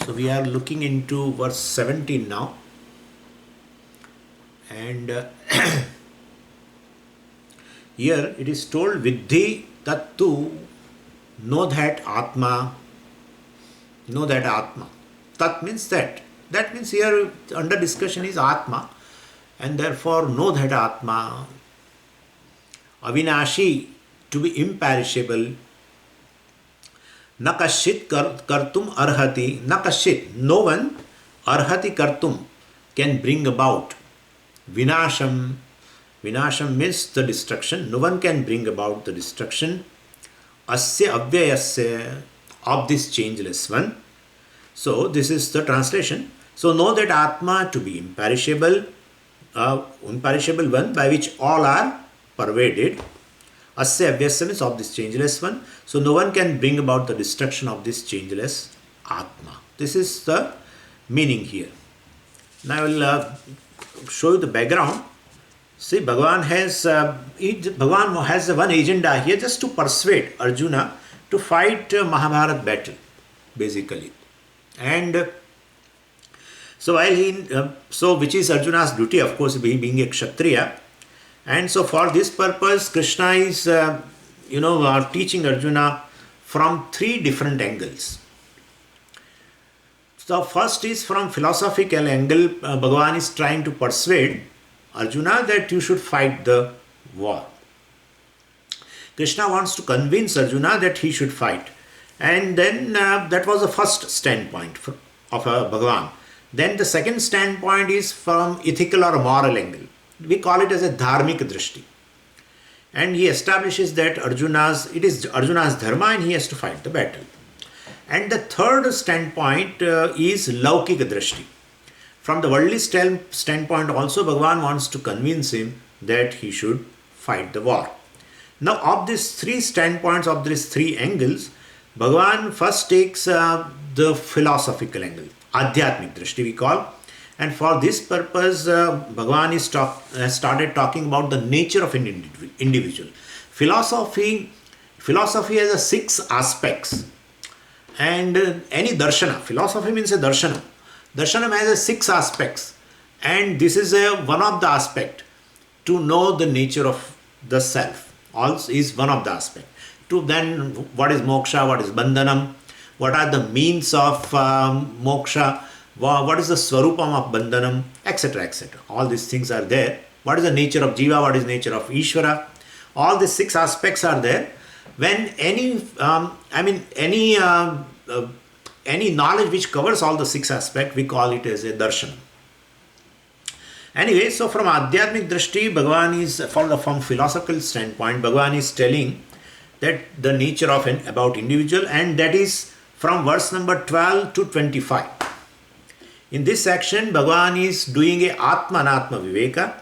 So we are looking into verse 17 now. And here it is told, Vidhi Tattu, know that Atma. Know that Atma. Tat means that. That means here under discussion is Atma. And therefore know that Atma. Avinashi, to be imperishable. Na kashit kartum arhati. Na kashit, no one arhati kartum can bring about. Vinasham. Vinasham means the destruction. No one can bring about the destruction. Asya avyayasya, of this changeless one. So this is the translation. So know that Atma to be imperishable, imperishable one by which all are pervaded. Asya avyasya means of this changeless one. So no one can bring about the destruction of this changeless Atma. This is the meaning here. Now I will show you the background. See, Bhagavan has one agenda here, just to persuade Arjuna to fight Mahabharata battle, basically. And so while which is Arjuna's duty, of course, being a Kshatriya. And so for this purpose, Krishna is, teaching Arjuna from three different angles. So first is from philosophical angle. Bhagavan is trying to persuade Arjuna that you should fight the war. Krishna wants to convince Arjuna that he should fight. And then that was the first standpoint of Bhagavan. Then the second standpoint is from ethical or moral angle. We call it as a dharmic drishti. And he establishes that it is Arjuna's dharma and he has to fight the battle. And the third standpoint is laukik drishti. From the worldly standpoint also, Bhagavan wants to convince him that he should fight the war. Now, of these three standpoints, of these three angles, Bhagavan first takes the philosophical angle, adhyatmic drishti we call. And for this purpose, Bhagavan has started talking about the nature of an individual. Philosophy has 6 aspects. And any darshana, philosophy means a darshana. Darshanam has 6 aspects, and this is one of the aspect. To know the nature of the self also is one of the aspect. To then, what is moksha, what is bandhanam, what are the means of moksha, what is the swarupam of bandhanam, etc., etc. All these things are there. What is the nature of jiva, what is the nature of Ishvara. All these 6 aspects are there. When any knowledge which covers all the 6 aspects, we call it as a darshan. Anyway, so from Adhyatmic Drishti, Bhagavan is, from philosophical standpoint, Bhagavan is telling that the nature of about individual, and that is from verse number 12 to 25. In this section, Bhagavan is doing a Atma-Anatma Viveka,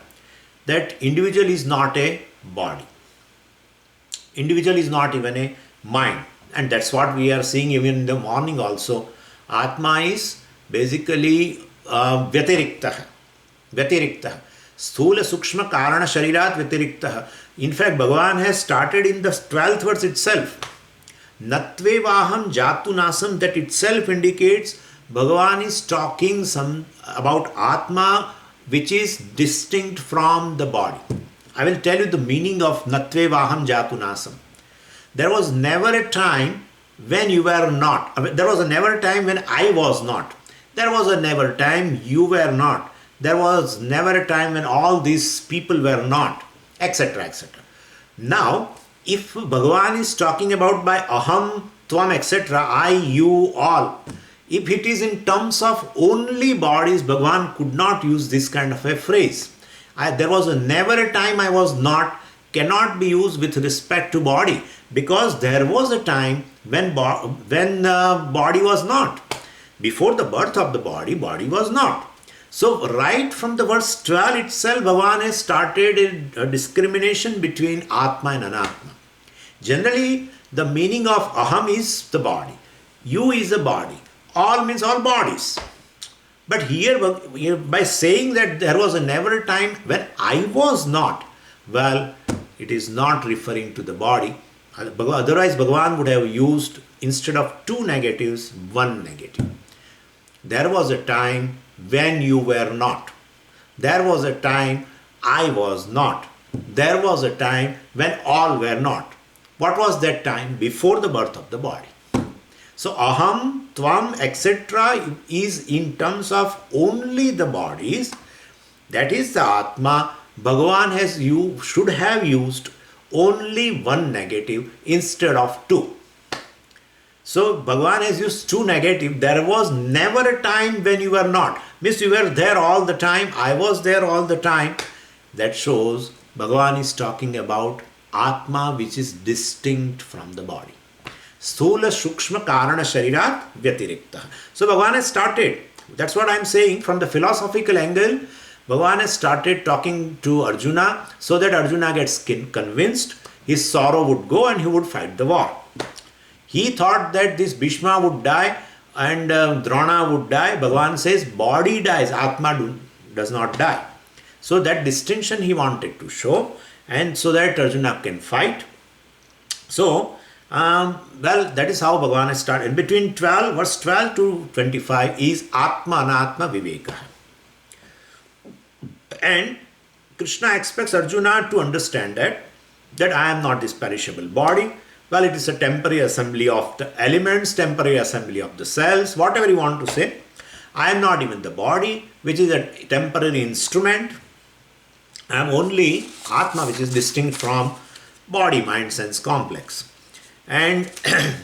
that individual is not a body. Individual is not even a mind. And that's what we are seeing even in the morning also. Atma is basically Vyatiriktah. Sthula Sukshma Karana Sharirat Vyatiriktah. In fact, Bhagavan has started in the 12th verse itself. Natve Vaham Jatu Nasam, that itself indicates Bhagavan is talking about Atma, which is distinct from the body. I will tell you the meaning of Natve Vaham Jatu Nasam. There was never a time when you were not. There was never a time when I was not. There was never a time you were not. There was never a time when all these people were not, etc., etc. Now, if Bhagavan is talking about by aham, tvam, etc., I, you, all, if it is in terms of only bodies, Bhagavan could not use this kind of a phrase. There was never a time I was not, cannot be used with respect to body, because there was a time when body was not. Before the birth of the body was not. So right from the verse 12 itself, Bhagavan has started a discrimination between Atma and Anatma. Generally, the meaning of aham is the body. You is a body. All means all bodies. But here, by saying that there was never a time when I was not, well, it is not referring to the body. Otherwise, Bhagavan would have used, instead of 2 negatives, 1 negative. There was a time when you were not. There was a time I was not. There was a time when all were not. What was that time? Before the birth of the body. So aham, tvam, etc. is in terms of only the bodies. That is the Atma. Bhagavan should have used only one negative instead of two. So Bhagavan has used two negative. There was never a time when you were not. Means you were there all the time. I was there all the time. That shows Bhagavan is talking about Atma which is distinct from the body. Sthula Shukshma Karana Sharirat Vyatirikta. So Bhagavan has started. That's what I am saying. From the philosophical angle, Bhagavan has started talking to Arjuna so that Arjuna gets convinced, his sorrow would go and he would fight the war. He thought that this Bhishma would die and Drona would die. Bhagavan says body dies, Atma does not die. So that distinction he wanted to show, and so that Arjuna can fight. So, that is how Bhagavan has started. And between verse 12 to 25 is Atma Anatma Viveka. And Krishna expects Arjuna to understand that I am not this perishable body. Well, it is a temporary assembly of the elements, temporary assembly of the cells, whatever you want to say. I am not even the body, which is a temporary instrument. I am only Atma, which is distinct from body, mind, sense complex. And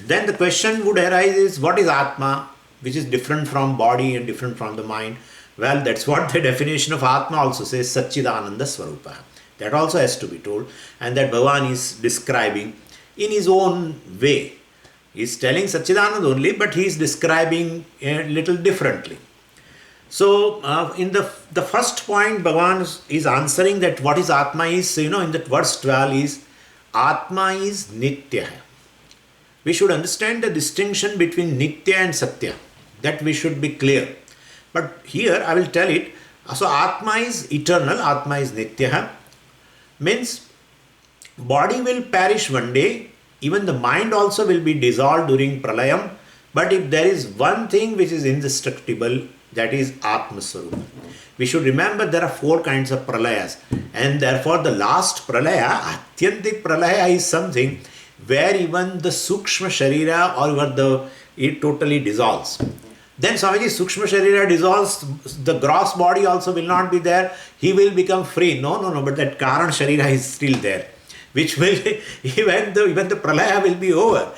then the question would arise is, what is Atma, which is different from body and different from the mind? Well, that's what the definition of Atma also says, Satchidananda Swarupa. That also has to be told, and that Bhagavan is describing in his own way. He is telling Satchidananda only, but he is describing a little differently. So, in the first point, Bhagavan is answering that what is Atma is, in that verse 12 is, Atma is Nitya. We should understand the distinction between Nitya and Satya. That we should be clear. But here I will tell it. So, Atma is eternal, Atma is Nitya. Means, body will perish one day, even the mind also will be dissolved during pralayam. But if there is one thing which is indestructible, that is Atma Swarupa. We should remember there are 4 kinds of pralayas, and therefore the last pralaya, Atyantik pralaya, is something where even the Sukshma Sharira or it totally dissolves. Then Swamiji, Sukshma Sharira dissolves, the gross body also will not be there, he will become free. No, but that Karan Sharira is still there, which will, even the pralaya will be over.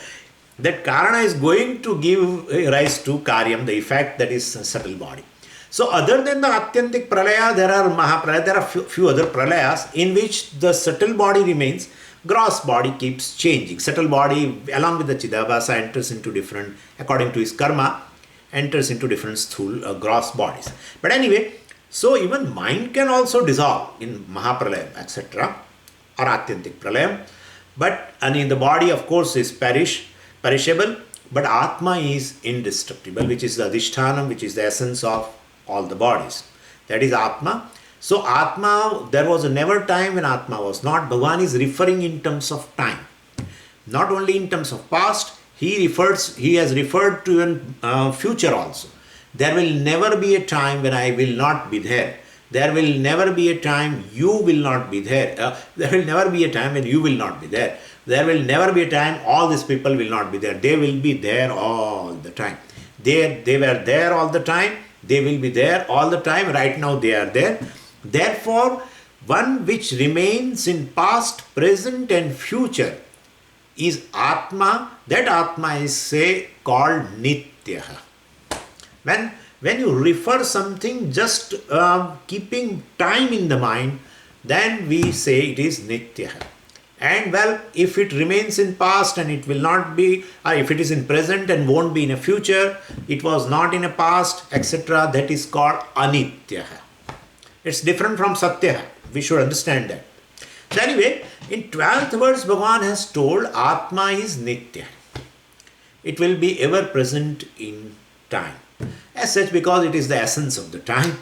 That Karana is going to give rise to Karyam, the effect, that is subtle body. So other than the Atyantik Pralaya, there are Mahapralaya, there are few other Pralayas in which the subtle body remains, gross body keeps changing. Subtle body along with the Chidabhasa enters into different, according to his karma, enters into different gross bodies. But anyway, so even mind can also dissolve in Mahapralaya, etc. or Atyantik Pralayam. But and in the body, of course, is perishable, but Atma is indestructible, which is the Adhishthanam, which is the essence of all the bodies. That is Atma. So Atma, there was never time when Atma was not. Bhagavan is referring in terms of time. Not only in terms of past, he has referred to in future also. There will never be a time when I will not be there. There will never be a time you will not be there. There will never be a time when you will not be there. There will never be a time all these people will not be there. They will be there all the time. They were there all the time. They will be there all the time. Right now they are there. Therefore, one which remains in past, present and future is Atma. That Atma is called Nitya. When you refer something just keeping time in the mind, then we say it is Nitya. And well, if it remains in past and it will not be, or if it is in present and won't be in a future, it was not in a past, etc., that is called Anitya. It's different from Satya. We should understand that. So anyway, in 12th verse, Bhagavan has told Atma is Nitya. It will be ever present in time. As such, because it is the essence of the time.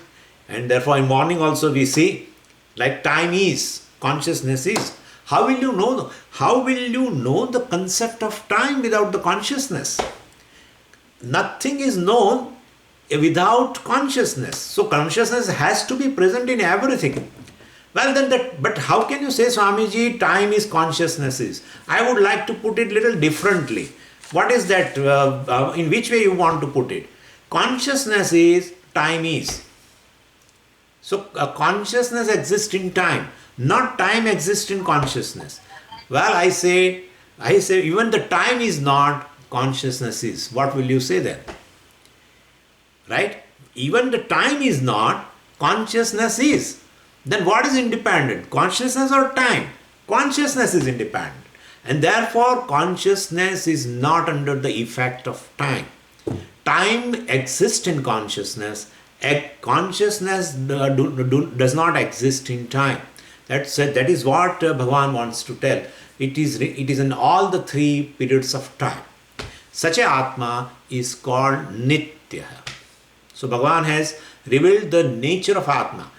And therefore, in morning also we see, like time is, consciousness is. How will you know? How will you know the concept of time without the consciousness? Nothing is known without consciousness. So consciousness has to be present in everything. Well then but how can you say, Swamiji, time is consciousness is? I would like to put it little differently. What is that? In which way you want to put it? Consciousness is, time is. So consciousness exists in time, not time exists in consciousness. Well, I say even the time is not, consciousness is. What will you say then? Right? Even the time is not, consciousness is. Then what is independent? Consciousness or time? Consciousness is independent. And therefore consciousness is not under the effect of time. Time exists in consciousness. Consciousness does not exist in time. That is what Bhagavan wants to tell. It is in all the three periods of time. Such a Atma is called Nitya. So Bhagavan has revealed the nature of Atma.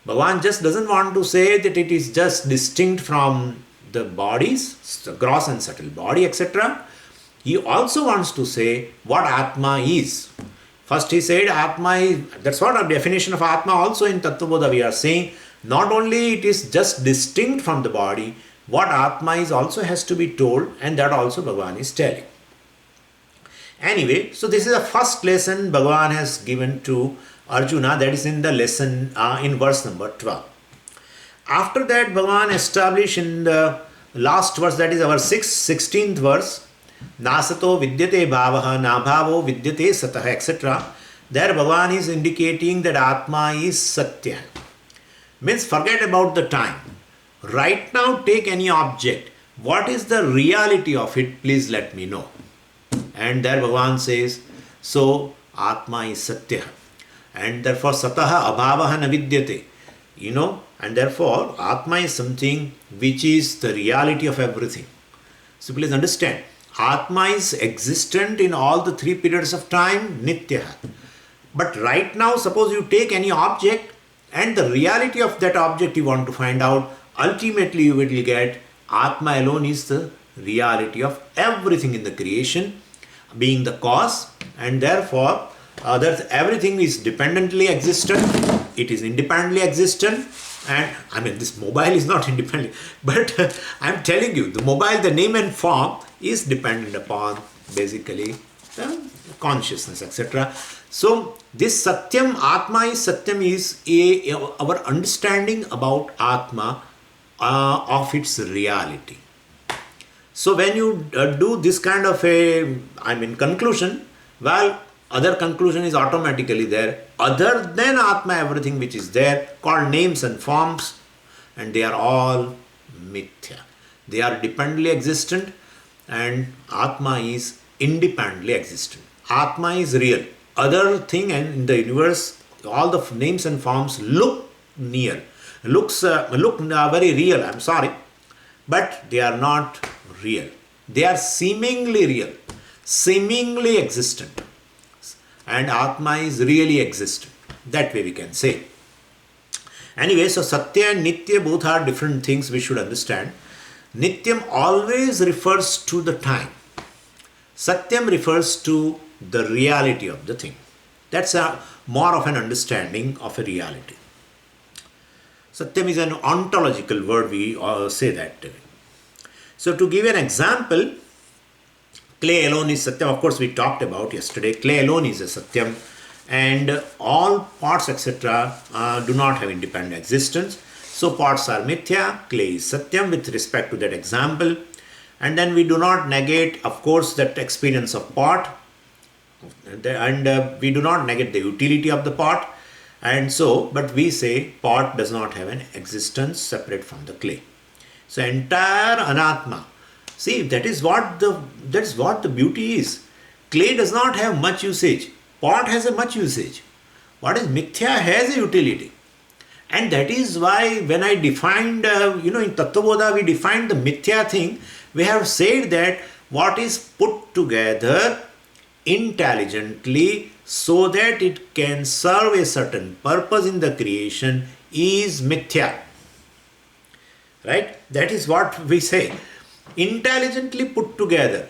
Bhagavan just doesn't want to say that it is just distinct from the bodies, the gross and subtle body, etc. He also wants to say what Atma is. First he said Atma is, that's what our definition of Atma also in Tattvabodha we are saying. Not only it is just distinct from the body, what Atma is also has to be told, and that also Bhagavan is telling. Anyway, so this is the first lesson Bhagavan has given to Arjuna, that is in the lesson in verse number 12. After that, Bhagavan established in the last verse, that is our 16th verse, Nasato vidyate bhavaha nabhavo vidyate satah, etc. There Bhagavan is indicating that Atma is Satya. Means forget about the time. Right now take any object. What is the reality of it? Please let me know. And there Bhagavan says, so Atma is Satya. And therefore Sataha abhavaha na vidyate. And therefore Atma is something which is the reality of everything. So please understand, Atma is existent in all the three periods of time, Nitya. But right now, suppose you take any object and the reality of that object you want to find out, ultimately you will get Atma alone is the reality of everything in the creation, being the cause, and therefore everything is dependently existent, it is independently existent. And I mean, this mobile is not independent, but I'm telling you, the mobile, the name and form is dependent upon basically the consciousness, etc. So this Satyam, Atma is Satyam is our understanding about Atma of its reality. So when you do this kind of conclusion, well, other conclusion is automatically there. Other than Atma, everything which is there, called names and forms, and they are all Mithya. They are dependently existent, and Atma is independently existent. Atma is real. Other thing and in the universe, all the names and forms look near, look very real. I'm sorry, but they are not real. They are seemingly real, seemingly existent. And Atma is really existent. That way we can say. Anyway, so Satya and Nitya both are different things we should understand. Nityam always refers to the time. Satyam refers to the reality of the thing. That's more of an understanding of a reality. Satyam is an ontological word, we say that. So to give an example, clay alone is Satyam. Of course, we talked about yesterday. Clay alone is a Satyam. And all parts, etc. Do not have independent existence. So parts are Mithya, clay is Satyam with respect to that example. And then we do not negate, of course, that experience of pot. And we do not negate the utility of the pot. And so, but we say pot does not have an existence separate from the clay. So entire anatma. See, that is what the beauty is. Clay does not have much usage. Pot has a much usage. What is Mithya has a utility. And that is why when I defined, in Tattvabodha we defined the Mithya thing, we have said that what is put together intelligently so that it can serve a certain purpose in the creation is Mithya. Right? That is what we say. Intelligently put together.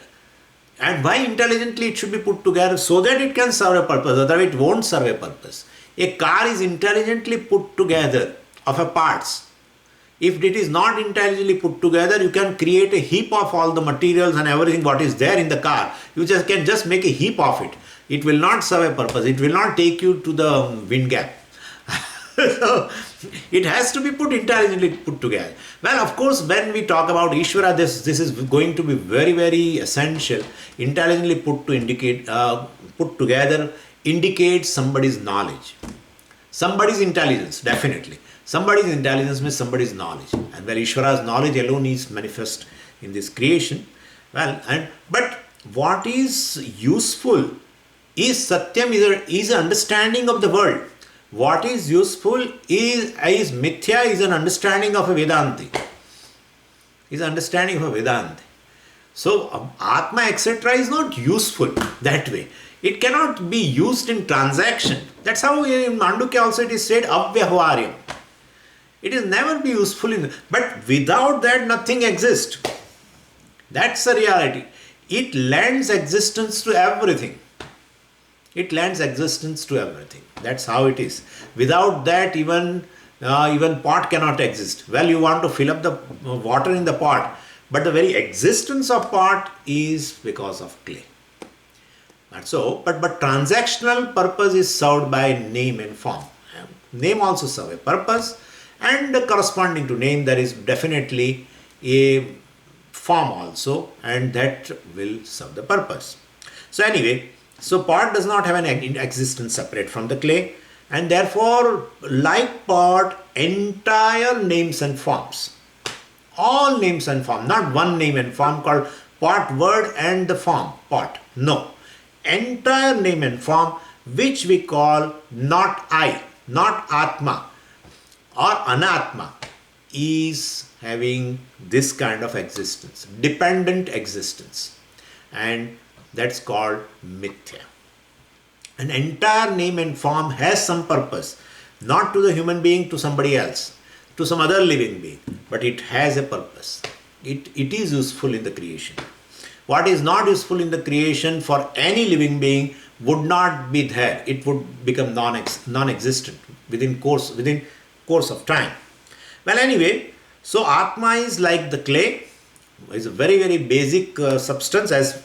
And why intelligently it should be put together? So that it can serve a purpose, otherwise it won't serve a purpose. A car is intelligently put together of a parts. If it is not intelligently put together, you can create a heap of all the materials and everything what is there in the car. You can just make a heap of it. It will not serve a purpose. It will not take you to the wind gap. So, it has to be intelligently put together. Well, of course, when we talk about Ishvara, this is going to be very, very essential. Intelligently put together indicates somebody's knowledge, somebody's intelligence, definitely. Somebody's intelligence means somebody's knowledge, and where Ishvara's knowledge alone is manifest in this creation. But what is useful is Satyam, is an understanding of the world. What is useful is Mithya, is an understanding of a Vedanti. Is understanding of a Vedanti. So Atma etc. is not useful that way. It cannot be used in transaction. That's how in Mandukya also it is said Avyahvaryam. It is never be useful but without that nothing exists. That's the reality. It lends existence to everything. It lends existence to everything. That's how it is. Without that, even pot cannot exist. Well, you want to fill up the water in the pot, but the very existence of pot is because of clay. And so, but transactional purpose is served by name and form. Name also serve a purpose, and corresponding to name there is definitely a form also, and that will serve the purpose. So anyway, so pot does not have an existence separate from the clay, and therefore like pot, entire names and forms, all names and form, not one name and form called pot word and the form pot, no, entire name and form which we call not I, not Atma or Anatma, is having this kind of existence, dependent existence, and that's called Mithya. An entire name and form has some purpose, not to the human being, to somebody else, to some other living being, but it has a purpose. It is useful in the creation. What is not useful in the creation for any living being would not be there. It would become non-existent within course of time. Well, anyway, so Atma is like the clay. It's a very, very basic substance, as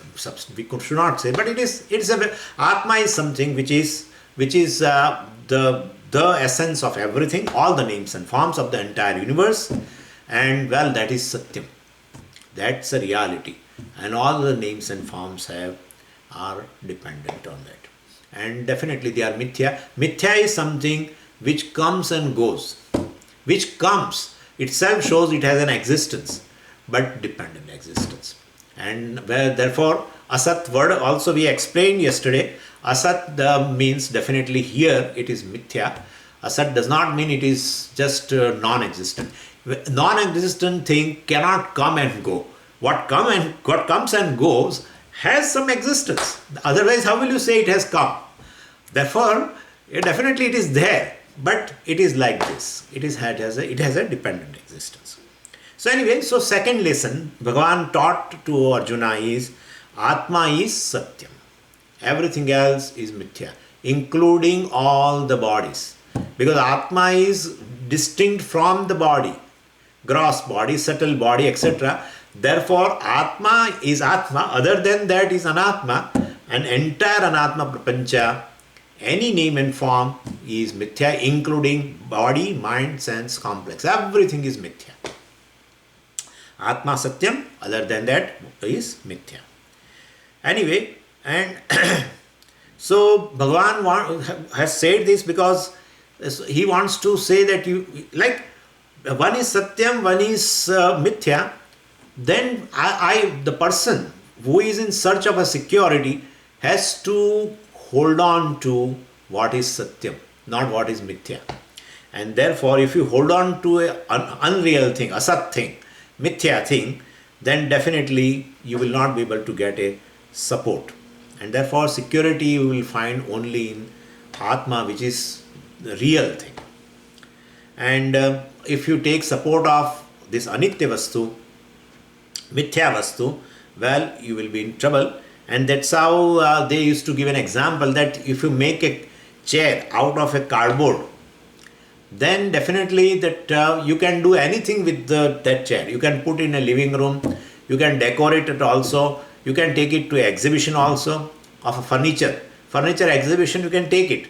we should not say, but Atma is something which is the essence of everything, all the names and forms of the entire universe, and well, that is Satyam. That's a reality, and all the names and forms are dependent on that, and definitely they are Mithya. Mithya is something which comes and goes, which comes itself shows it has an existence, but dependent existence. And where therefore Asat word also we explained yesterday. Asat means definitely here it is Mithya. Asat does not mean it is just non-existent. Non-existent thing cannot come and go. What comes and goes has some existence. Otherwise, how will you say it has come? Therefore, definitely it is there, but it is like this. It has a dependent existence. So anyway, so second lesson Bhagavan taught to Arjuna is Atma is Satyam. Everything else is Mithya, including all the bodies. Because Atma is distinct from the body, gross body, subtle body, etc. Therefore, Atma is Atma, other than that is Anatma, and entire Anatma Prapancha, any name and form is Mithya, including body, mind, sense, complex. Everything is Mithya. Atma Satyam, other than that is Mithya. Anyway, and so Bhagavan has said this because he wants to say that one is Satyam, one is Mithya. Then the person who is in search of a security has to hold on to what is Satyam, not what is Mithya. And therefore, if you hold on to an unreal thing, asat thing, Mithya thing, then definitely you will not be able to get a support. And therefore, security you will find only in Atma, which is the real thing. And if you take support of this Anitya Vastu, Mithya Vastu, well, you will be in trouble. And that's how they used to give an example that if you make a chair out of a cardboard, then definitely that you can do anything with that chair. You can put in a living room, you can decorate it also, you can take it to exhibition also of a furniture exhibition. You can take it,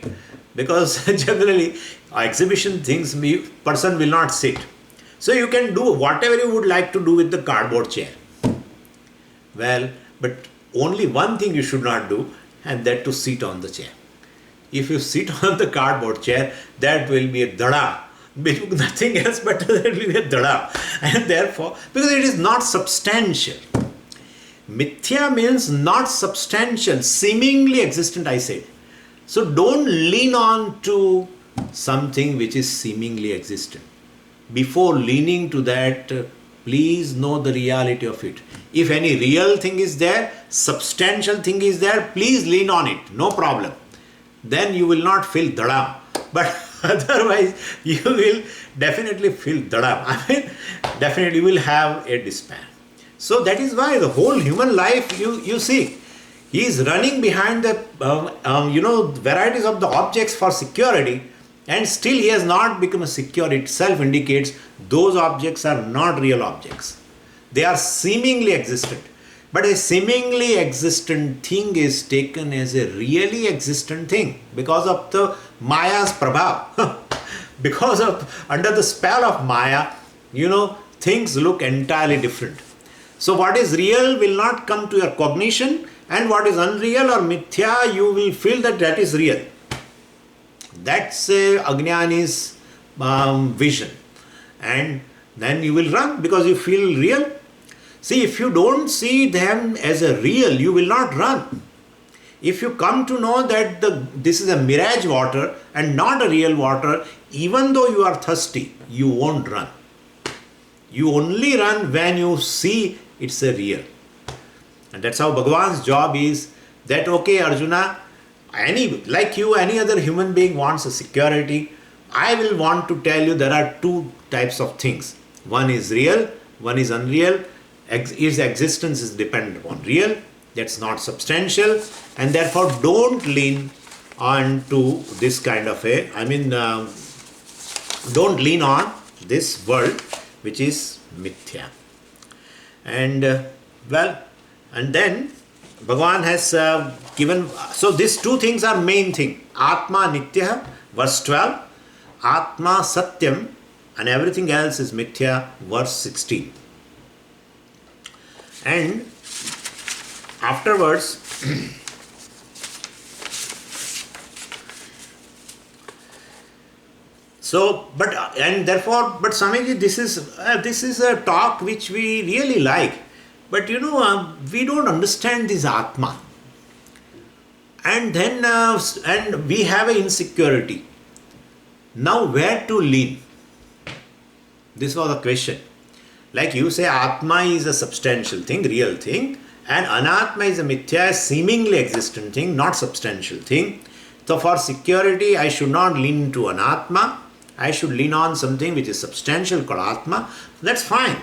because generally exhibition things person will not sit. So you can do whatever you would like to do with the cardboard chair. Well, but only one thing you should not do, and that to sit on the chair. If you sit on the cardboard chair, that will be a dada. Nothing else but that will be a dada. And therefore, because it is not substantial. Mithya means not substantial, seemingly existent, I said. So don't lean on to something which is seemingly existent. Before leaning to that, please know the reality of it. If any real thing is there, substantial thing is there, please lean on it, no problem. Then you will not feel dhadam. But otherwise, you will definitely feel dhadam. I mean, definitely will have a despair. So that is why the whole human life, you see, he is running behind the varieties of the objects for security, and still he has not become secure. Itself indicates those objects are not real objects. They are seemingly existent. But a seemingly existent thing is taken as a really existent thing because of the Maya's prabhav. Because of under the spell of Maya, things look entirely different. So what is real will not come to your cognition, and what is unreal or mithya, you will feel that is real. That's Ajnani's vision. And then you will run because you feel real. See, if you don't see them as a real, you will not run. If you come to know that this is a mirage water and not a real water, even though you are thirsty, you won't run. You only run when you see it's a real. And that's how Bhagavan's job is that, okay, Arjuna, like you, any other human being wants a security. I will want to tell you there are two types of things. One is real, one is unreal. Its existence is dependent upon real. That's not substantial. And therefore, don't lean on to this kind of don't lean on this world which is mithya. And and then Bhagavan has given, so these two things are main thing. Atma Nitya, verse 12. Atma Satyam, and everything else is mithya, verse 16. And afterwards, but Swamiji, this is a talk which we really like. But we don't understand this Atma. And then, and we have an insecurity. Now, where to lean? This was the question. Like you say, Atma is a substantial thing, real thing, and Anatma is a mithya, seemingly existent thing, not substantial thing. So for security, I should not lean to Anatma. I should lean on something which is substantial called Atma. That's fine.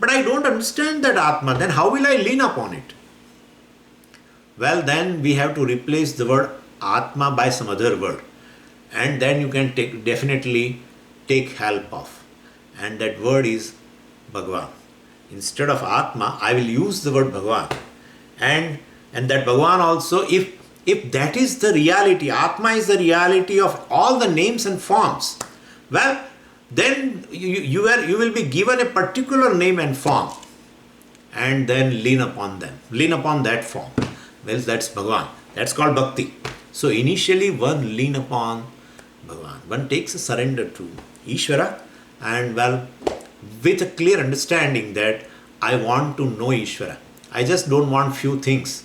But I don't understand that Atma. Then how will I lean upon it? Well, then we have to replace the word Atma by some other word. And then you can definitely take help of. And that word is Bhagavan. Instead of Atma, I will use the word Bhagavan. And that Bhagavan also, if that is the reality, Atma is the reality of all the names and forms, well, then you will be given a particular name and form, and then lean upon them. Lean upon that form. Well, that's Bhagavan. That's called Bhakti. So initially one lean upon Bhagavan. One takes a surrender to Ishvara, and with a clear understanding that I want to know Ishvara. I just don't want few things,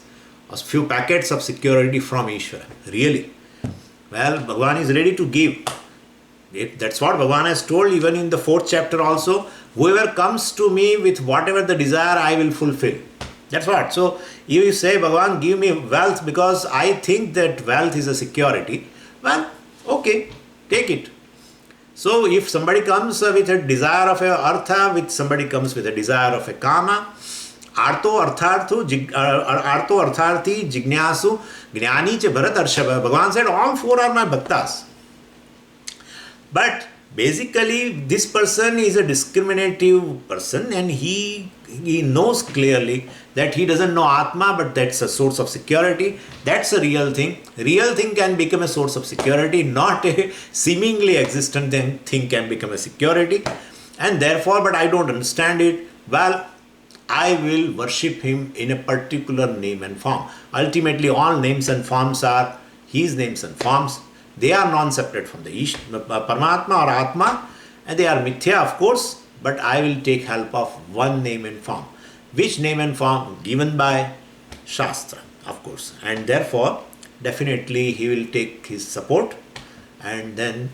a few packets of security from Ishvara. Really. Well, Bhagavan is ready to give. That's what Bhagavan has told even in the 4th chapter also. Whoever comes to me with whatever the desire, I will fulfill. That's what. So, you say, Bhagavan, give me wealth because I think that wealth is a security. Well, okay, take it. So, if somebody comes with a desire of a artha, somebody comes with a desire of a kama, Artho Artharthi Jignasu Gnani Cha Bharat Arshava. Bhagavan said, all four are my bhaktas. But basically, this person is a discriminative person, and he knows clearly that he doesn't know Atma, but that's a source of security. That's a real thing. Real thing can become a source of security, not a seemingly existent thing can become a security. And therefore, but I don't understand it. Well, I will worship him in a particular name and form. Ultimately, all names and forms are his names and forms. They are non-separate from the Paramatma or Atma, and they are Mithya, of course, but I will take help of one name and form. Which name and form? Given by Shastra, of course. And therefore, definitely he will take his support, and then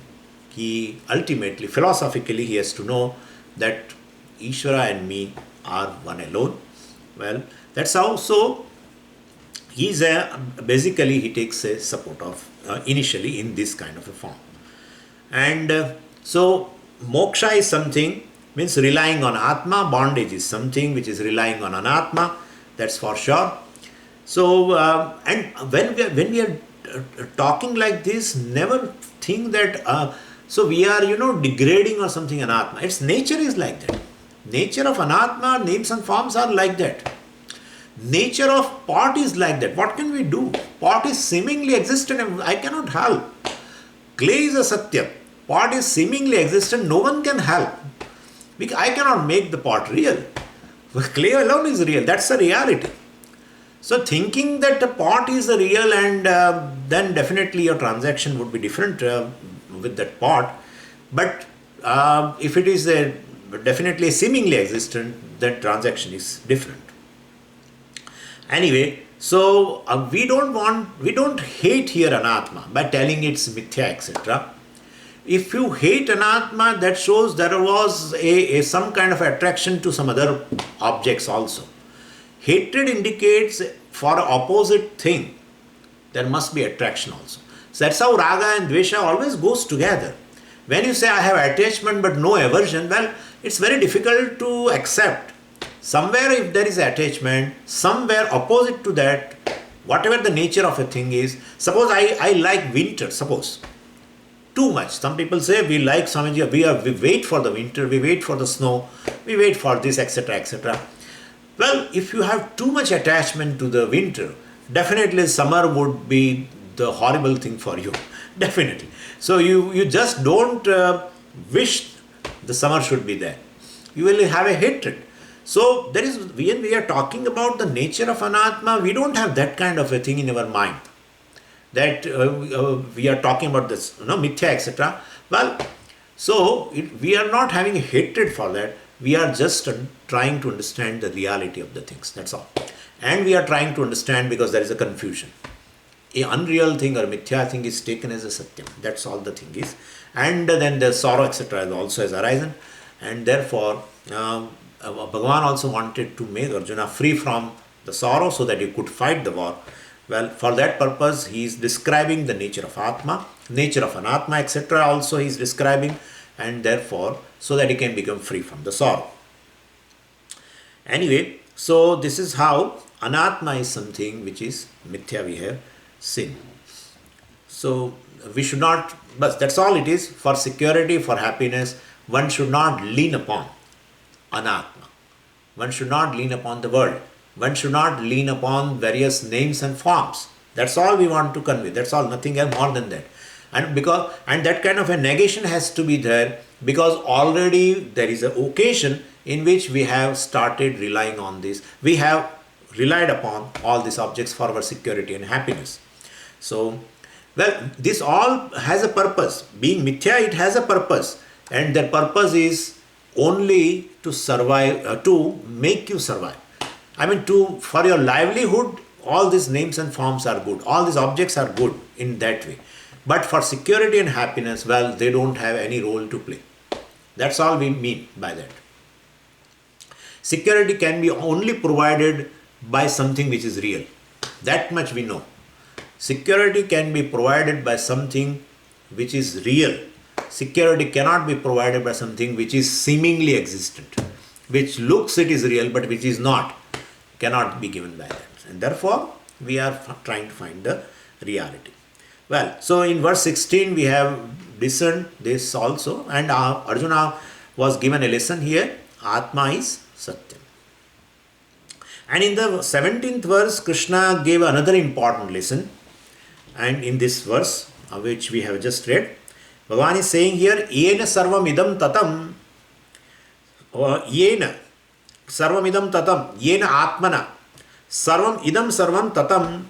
he ultimately, philosophically, he has to know that Ishvara and me are one alone. Well, that's how. So, basically he takes a support of initially in this kind of a form. And so moksha is something, means relying on Atma. Bondage is something which is relying on Anatma, that's for sure. So and when we are talking like this, never think that so we are degrading or something Anatma. Its nature is like that. Nature of Anatma, names and forms are like that. Nature of pot is like that. What can we do? Pot is seemingly existent and I cannot help. Clay is a Satya. Pot is seemingly existent. No one can help. Because I cannot make the pot real. Clay alone is real. That's a reality. So thinking that the pot is a real, and then definitely your transaction would be different with that pot. But if it is definitely seemingly existent, that transaction is different. Anyway, so we don't hate here Anatma by telling it's Mithya, etc. If you hate Anatma, that shows there was some kind of attraction to some other objects also. Hatred indicates for an opposite thing, there must be attraction also. So that's how Raga and Dvesha always goes together. When you say I have attachment but no aversion, well, it's very difficult to accept. Somewhere if there is attachment, somewhere opposite to that, whatever the nature of a thing is, suppose I like winter, suppose, too much. Some people say we like Swamiji, we wait for the winter, we wait for the snow, we wait for this, etc., etc. Well, if you have too much attachment to the winter, definitely summer would be the horrible thing for you, definitely. So you just don't wish the summer should be there. You will have a hatred. So when we are talking about the nature of Anatma, we don't have that kind of a thing in our mind. That we are talking about this, Mithya, etc. Well, so we are not having a hatred for that. We are just trying to understand the reality of the things. That's all. And we are trying to understand because there is a confusion. A unreal thing or Mithya thing is taken as a Satyam. That's all the thing is. And then the sorrow, etc. also has arisen. And therefore, Bhagavan also wanted to make Arjuna free from the sorrow so that he could fight the war. Well, for that purpose, he is describing the nature of Atma, nature of Anatma, etc. also he is describing, and therefore, so that he can become free from the sorrow. Anyway, so this is how Anatma is something which is Mithya, we have seen. So we should not, but that's all it is. For security, for happiness, one should not lean upon Anatma. One should not lean upon the world. One should not lean upon various names and forms. That's all we want to convey. That's all, nothing else more than that. And that kind of a negation has to be there because already there is an occasion in which we have started relying on this. We have relied upon all these objects for our security and happiness. So, well, this all has a purpose. Being Mithya, it has a purpose. And the purpose is only to survive, to make you survive. I mean, for your livelihood, all these names and forms are good. All these objects are good in that way. But for security and happiness, well, they don't have any role to play. That's all we mean by that. Security can be only provided by something which is real. That much we know. Security can be provided by something which is real. Security cannot be provided by something which is seemingly existent, which looks it is real but which is not. cannot be given by that. And therefore, we are trying to find the reality. Well, so in verse 16, we have listened this also, and Arjuna was given a lesson here. Atma is Satyam. And in the 17th verse, Krishna gave another important lesson. And in this verse, which we have just read, Bhagavan is saying here, Yena sarvam idam tatam, Yena sarvam idam tatam, Yena atmana, sarvam idam sarvam tatam.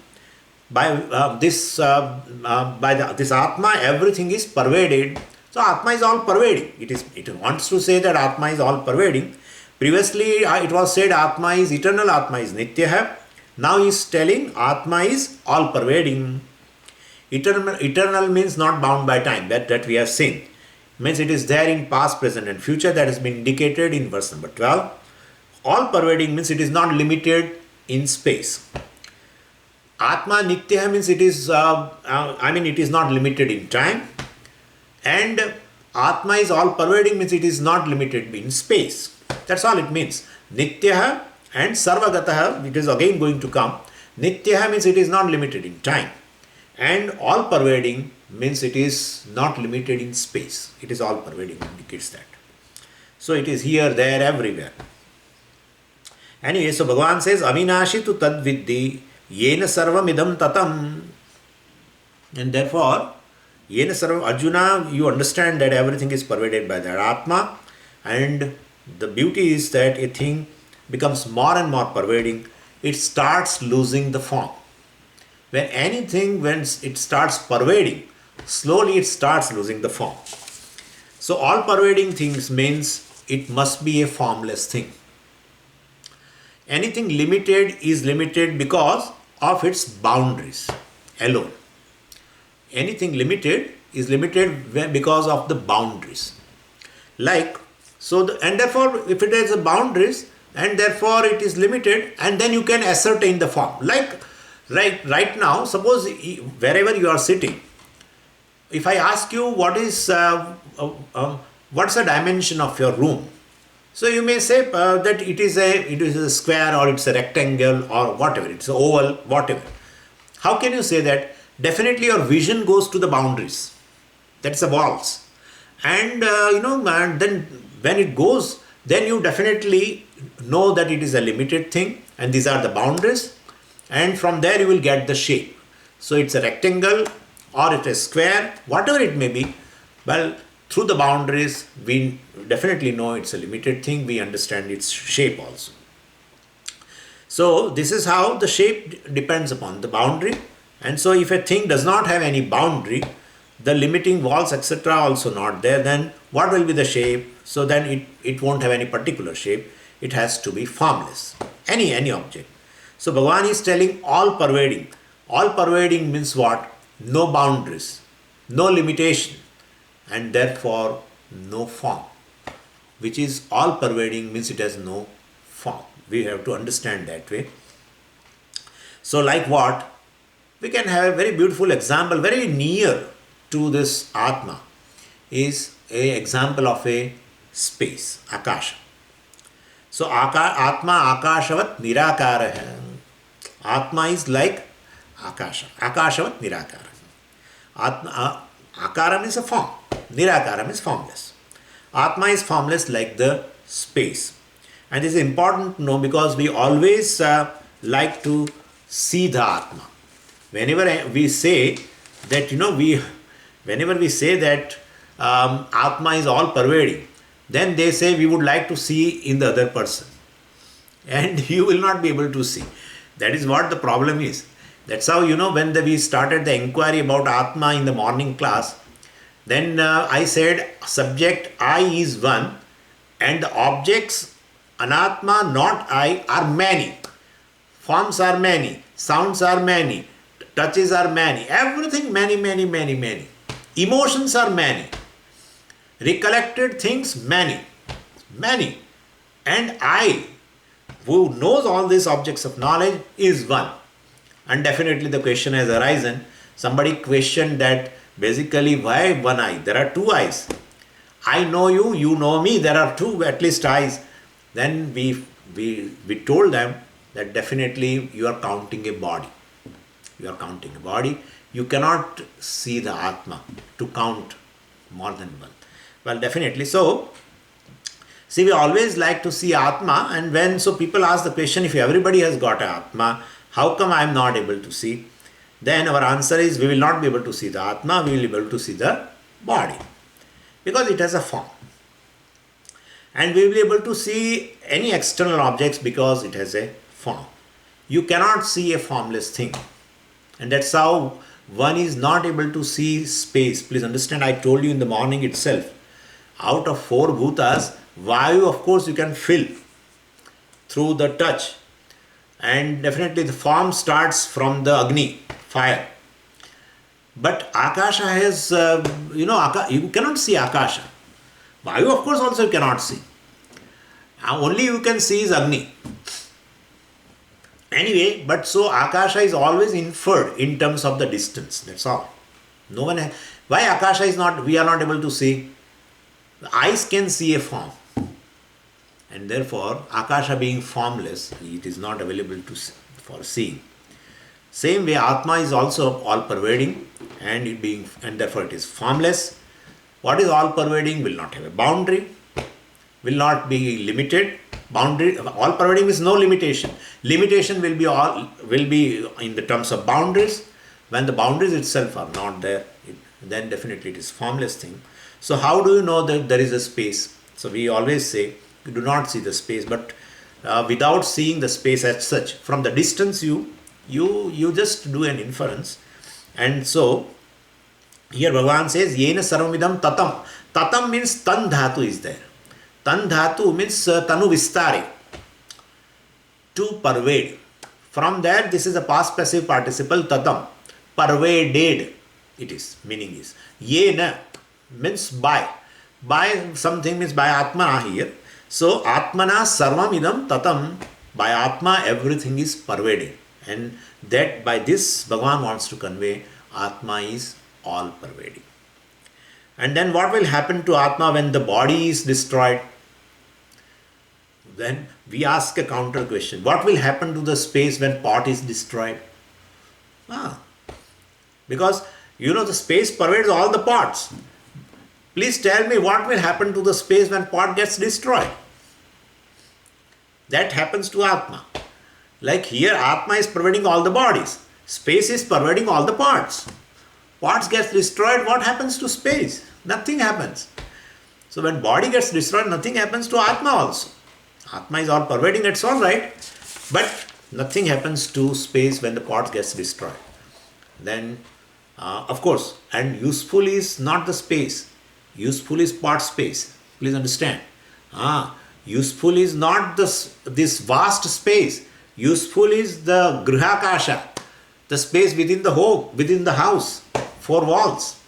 By this Atma, everything is pervaded. So Atma is all pervading. It wants to say that Atma is all pervading. Previously, it was said Atma is eternal, Atma is Nitya. Now he is telling Atma is all pervading. Eternal means not bound by time, that we have seen. Means it is there in past, present and future, that has been indicated in verse number 12. All pervading means it is not limited in space. Atma Nitya means it is, it is not limited in time. And Atma is all pervading means it is not limited in space. That's all it means. Nitya and Sarvagataha, it is again going to come. Nitya means it is not limited in time. And all pervading means it is not limited in space. It is all pervading, indicates that. So it is here, there, everywhere. Anyway, so Bhagavan says, Avinashi tu tad viddhi, yena sarvam idam tatam. And therefore, yena sarvam, Arjuna, you understand that everything is pervaded by that Atma. And the beauty is that a thing becomes more and more pervading. It starts losing the form. When it starts pervading, slowly it starts losing the form. So all pervading things means it must be a formless thing. Anything limited is limited because of its boundaries alone. Anything limited is limited because of the boundaries. And therefore, if it has a boundaries, and therefore it is limited, and then you can ascertain the form. Right now, suppose wherever you are sitting, if I ask you what's the dimension of your room, so you may say that it is a square, or it's a rectangle, or whatever, it's an oval, whatever. How can you say that? Definitely your vision goes to the boundaries. That's the walls. And then when it goes, then you definitely know that it is a limited thing, and these are the boundaries, and from there you will get the shape. So it's a rectangle, or it's a square, whatever it may be. Well, through the boundaries, we definitely know it's a limited thing. We understand its shape also. So this is how the shape depends upon the boundary. And so if a thing does not have any boundary, the limiting walls, etc. also not there, then what will be the shape? So then it won't have any particular shape. It has to be formless. Any object. So Bhagavan is telling all pervading. All pervading means what? No boundaries, no limitation, and therefore no form. Which is all pervading means it has no form. We have to understand that way. So like what? We can have a very beautiful example, very near to this Atma, is an example of a space, Akasha. So Atma Akashavat Nirakara. Atma is like Akasha. Akashavat Nirakara. Akara means a form. Nirakara means formless. Atma is formless like the space. And this is important to know because we always like to see the Atma. Whenever we say that, whenever we say that Atma is all pervading, then they say we would like to see in the other person. And you will not be able to see. That is what the problem is. That's how, when we started the inquiry about Atma in the morning class, then I said subject I is one and the objects Anatma, not I, are many. Forms are many, sounds are many, touches are many, everything many. Emotions are many. Recollected things many. And I, who knows all these objects of knowledge, is one. And definitely the question has arisen. Somebody questioned that basically why one eye? There are two eyes. I know you know me, there are two at least eyes. Then we told them that definitely you are counting a body. You are counting a body. You cannot see the Atma to count more than one. Well, definitely. So, see, we always like to see Atma, and so people ask the question, if everybody has got Atma, how come I am not able to see? Then our answer is, we will not be able to see the Atma, we will be able to see the body. Because it has a form. And we will be able to see any external objects because it has a form. You cannot see a formless thing. And that's how one is not able to see space. Please understand, I told you in the morning itself, out of 4 bhutas, Vayu, of course, you can feel through the touch. And definitely the form starts from the Agni, fire. But Akasha has, you cannot see Akasha. Vayu, of course, also you cannot see. Only you can see is Agni. Anyway, but so Akasha is always inferred in terms of the distance. That's all. No one has, why Akasha is not, we are not able to see? The eyes can see a form. And therefore, Akasha being formless, it is not available for seeing. Same way, Atma is also all-pervading, and therefore it is formless. What is all-pervading will not have a boundary, will not be limited. Boundary, all-pervading is no limitation. Limitation will be in the terms of boundaries. When the boundaries itself are not there, then definitely it is formless thing. So how do you know that there is a space? So we always say, you do not see the space, but without seeing the space as such, from the distance you just do an inference. And so here Bhagavan says, Yena sarvamidam tatam. Tatam means tan dhatu is there. Tan dhatu means tanu vistare, to pervade. From there, this is a past passive participle, tatam, pervaded it is, meaning is. Yena means by something means by Atma here. So Atmana sarvam idam tatam, by Atma everything is pervaded. And that by this Bhagavan wants to convey Atma is all pervading. And then what will happen to Atma when the body is destroyed? Then we ask a counter question. What will happen to the space when pot is destroyed? Because the space pervades all the pots. Please tell me what will happen to the space when pot gets destroyed. That happens to Atma. Like here, Atma is pervading all the bodies. Space is pervading all the parts. Parts gets destroyed, what happens to space? Nothing happens. So when body gets destroyed, nothing happens to Atma also. Atma is all pervading, that's all right. But nothing happens to space when the part gets destroyed. Then, of course, and useful is not the space. Useful is part space. Please understand. Useful is not this vast space. Useful is the grihakasha, the space within the home, within the house, 4 walls.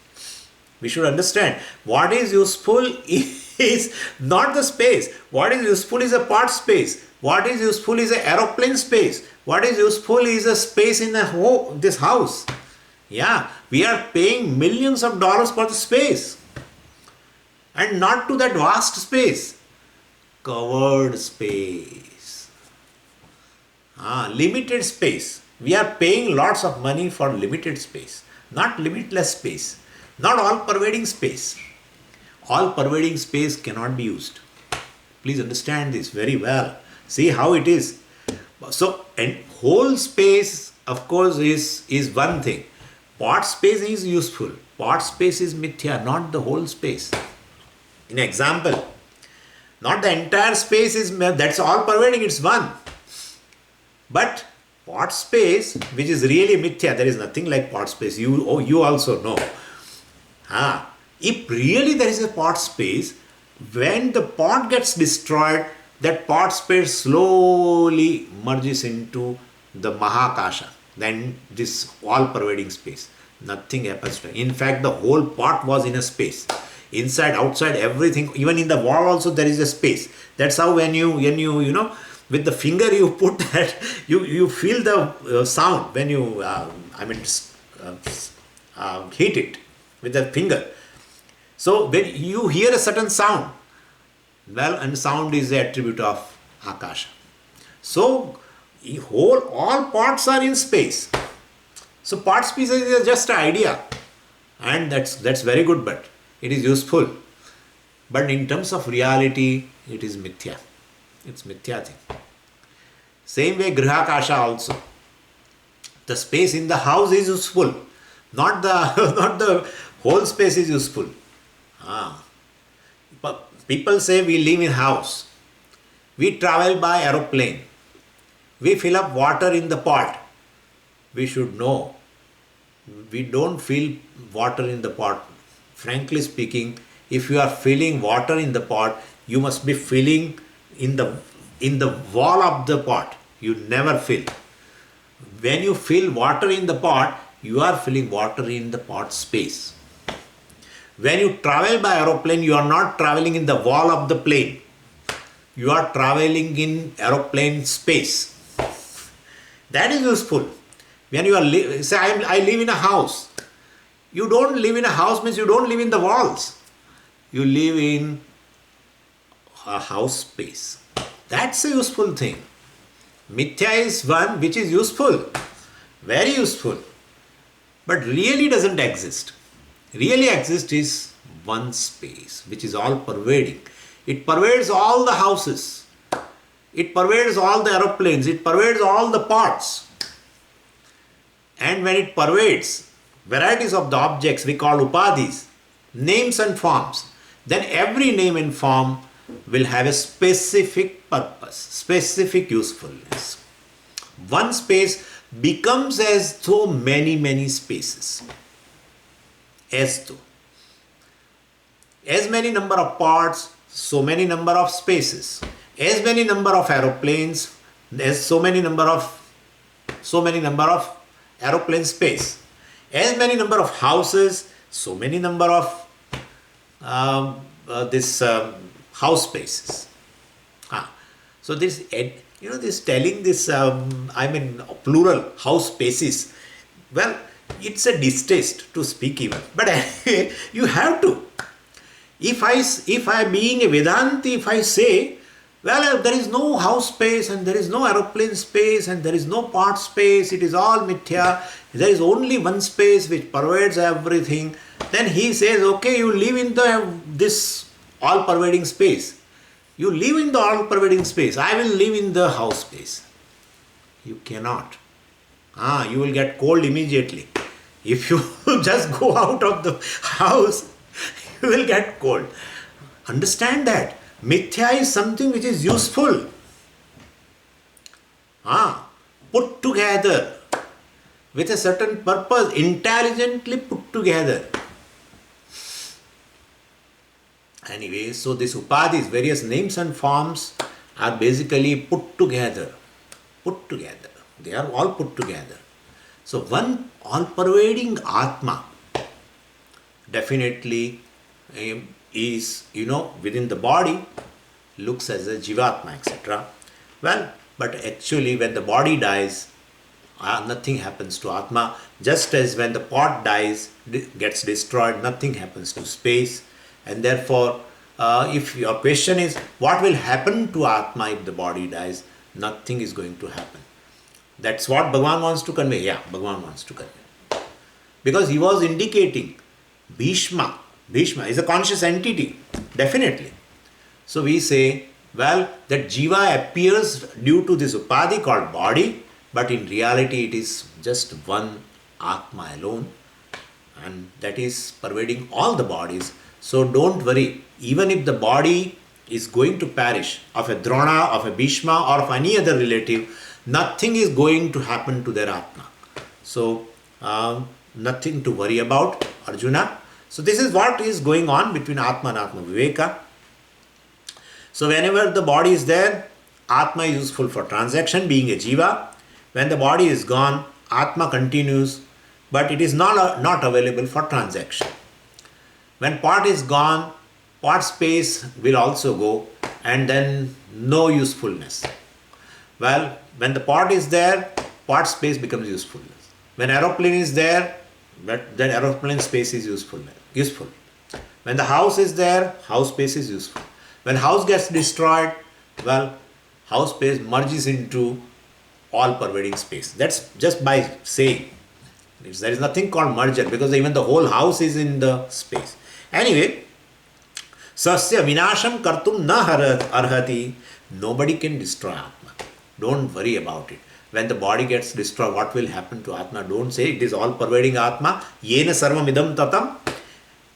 We should understand what is useful is not the space. What is useful is a part space. What is useful is an aeroplane space. What is useful is a space in this house. Yeah, we are paying millions of dollars for the space. And not to that vast space. Covered space. Limited space. We are paying lots of money for limited space. Not limitless space. Not all-pervading space. All-pervading space cannot be used. Please understand this very well. See how it is. So, and whole space, of course, is one thing. Part space is useful. Part space is mithya, not the whole space. In example, not the entire space is, that's all pervading, it's one. But part space, which is really mithya, there is nothing like part space. You also know. If really there is a part space, when the pot gets destroyed, that pot space slowly merges into the Mahakasha. Then this all-pervading space. Nothing happens to it. In fact, the whole pot was in a space. Inside, outside, everything, even in the wall also there is a space. That's how when you with the finger you put that, you feel the sound when you, hit it with the finger. So when you hear a certain sound, and sound is the attribute of Akasha. So all parts are in space. So part space is just an idea, and that's very good, but it is useful. But in terms of reality, it is mithya. It's mithya thing. Same way grihakasha also. The space in the house is useful, not the not the whole space is useful. But people say we live in house. We travel by aeroplane. We fill up water in the pot. We should know, we don't fill water in the pot. Frankly speaking, if you are filling water in the pot, you must be filling in the wall of the pot. You never fill. When you fill water in the pot, you are filling water in the pot space. When you travel by aeroplane, you are not traveling in the wall of the plane. You are traveling in aeroplane space. That is useful. When you are say I live in a house. You don't live in a house means you don't live in the walls. You live in a house space. That's a useful thing. Mithya is one which is useful, very useful, but really doesn't exist. Really exists is one space which is all pervading. It pervades all the houses. It pervades all the aeroplanes. It pervades all the parts. And when it pervades varieties of the objects we call upadhis, names and forms, then every name and form will have a specific purpose, specific usefulness. One space becomes as though many spaces. As though. As many number of parts, so many number of spaces. As many number of aeroplanes, there's so many number of aeroplane space. As many number of houses, so many number of house spaces. So this, this telling this, plural house spaces. Well, it's a distaste to speak even, but you have to. If I being a Vedanti, if I say, well, there is no house space and there is no aeroplane space and there is no part space, it is all mithya, there is only one space which pervades everything, then he says, okay, you live in this all-pervading space. You live in the all-pervading space. I will live in the house space. You cannot. You will get cold immediately. If you just go out of the house, you will get cold. Understand that. Mithya is something which is useful. Put together with a certain purpose, intelligently put together. Anyway, so these upadhis, various names and forms are basically put together. Put together. They are all put together. So one all-pervading Atma definitely is, within the body, looks as a Jivatma, etc. Well, but actually when the body dies, nothing happens to Atma. Just as when the pot dies, gets destroyed, nothing happens to space. And therefore, if your question is, what will happen to Atma if the body dies? Nothing is going to happen. That's what Bhagavan wants to convey. Yeah, Bhagavan wants to convey. Because he was indicating Bhishma. Bhishma is a conscious entity, definitely. So we say, well, that Jiva appears due to this upadhi called body, but in reality it is just one Atma alone, and that is pervading all the bodies. So don't worry, even if the body is going to perish, of a Drona, of a Bhishma, or of any other relative, nothing is going to happen to their Atma. So nothing to worry about, Arjuna. So this is what is going on between Atma and Atma Viveka. So whenever the body is there, Atma is useful for transaction, being a Jiva. When the body is gone, Atma continues, but it is not available for transaction. When part is gone, part space will also go, and then no usefulness. Well, when the part is there, part space becomes usefulness. When aeroplane is there, then aeroplane space is useful. When the house is there, house space is useful. When house gets destroyed, well, house space merges into all pervading space. That's just by saying. There is nothing called merger, because even the whole house is in the space. Anyway, Sasya vinasham kartum na arhati. Nobody can destroy Atma. Don't worry about it. When the body gets destroyed, what will happen to Atma? Don't say it is all pervading Atma. Yena sarvam idam tatam.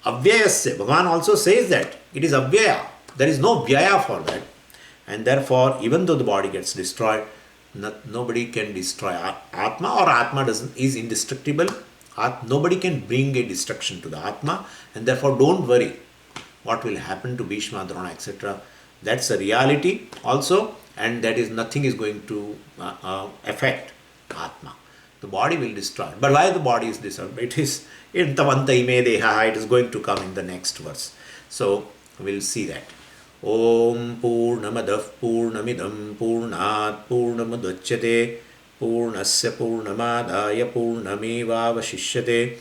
Avyayasya. Bhagavan also says that it is avyaya. There is no vyaya for that. And therefore, even though the body gets destroyed, nobody can destroy Atma, or Atma is indestructible. Nobody can bring a destruction to the Atma, and therefore don't worry what will happen to Bhishma, Drona, etc. That's a reality also, and that is nothing is going to affect Atma. The body will destroy. But why the body is destroyed? It is in Tavanta ime deha. It is going to come in the next verse. So we'll see that. Om Purnamadah Purnamidam Purnat Purnamudachyate Purnasya Purnamadaya Purnamevavashishyate.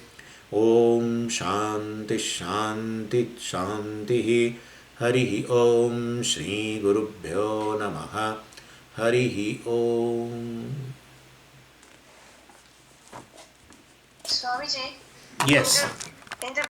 Om Shanti Shanti Shanti. Harihi Om Shri Gurubhyo Namaha. Harihi Om. Swamiji. Yes. In the